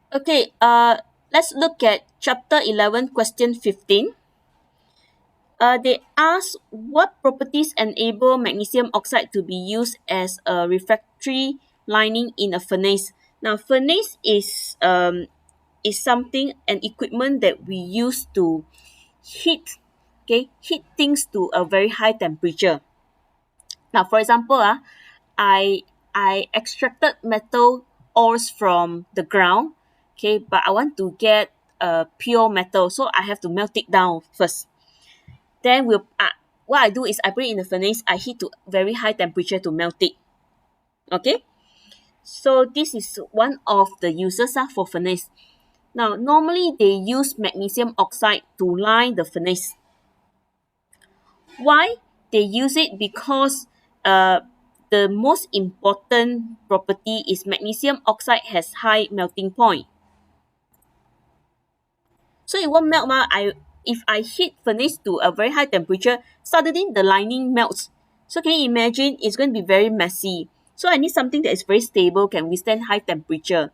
Okay, let's look at chapter 11, question 15. They ask what properties enable magnesium oxide to be used as a refractory lining in a furnace. Now, furnace is something, an equipment that we use to heat, heat things to a very high temperature. Now, for example, I extracted metal ores from the ground, but I want to get pure metal, so I have to melt it down first. Then what I do is I put it in the furnace. I heat to very high temperature to melt it. Okay, so this is one of the uses for furnace. Now, normally they use magnesium oxide to line the furnace. Why? They use it because the most important property is magnesium oxide has high melting point. So it won't melt if I heat furnace to a very high temperature, suddenly the lining melts. So can you imagine it's going to be very messy. So I need something that is very stable, can withstand high temperature.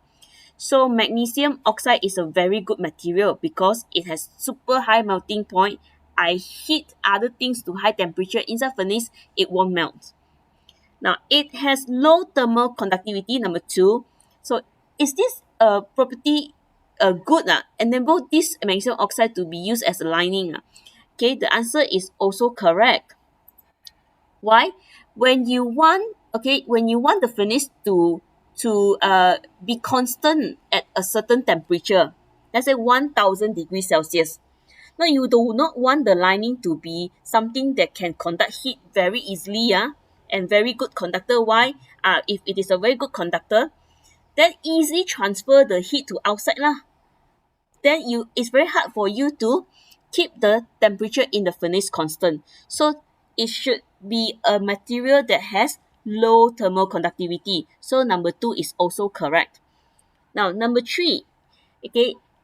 So magnesium oxide is a very good material because it has super high melting point. I heat other things to high temperature inside furnace, it won't melt. Now it has low thermal conductivity, number two. So is this property good enable this magnesium oxide to be used as a lining? Okay, the answer is also correct. Why? When you want the furnace to be constant at a certain temperature, let's say 1000 degrees Celsius. Now you do not want the lining to be something that can conduct heat very easily, and very good conductor. Why? If it is a very good conductor, then easily transfer the heat to outside lah. Then it's very hard for you to keep the temperature in the furnace constant. So it should be a material that has low thermal conductivity. So number two is also correct. Now number three,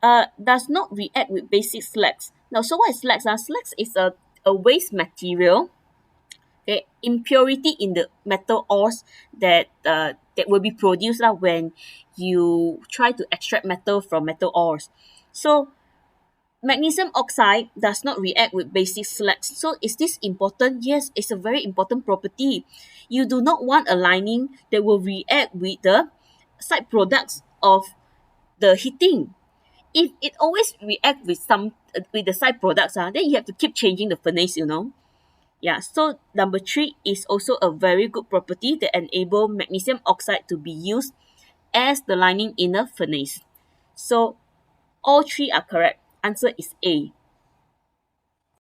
does not react with basic slags. Now, so what is slags? Slags is a waste material, impurity in the metal ores that will be produced when you try to extract metal from metal ores. So magnesium oxide does not react with basic slags. So is this important? Yes, it's a very important property. You do not want a lining that will react with the side products of the heating. If it always react with with the side products, then you have to keep changing the furnace. Yeah, so number three is also a very good property that enable magnesium oxide to be used as the lining in a furnace. So all three are correct. Answer is A.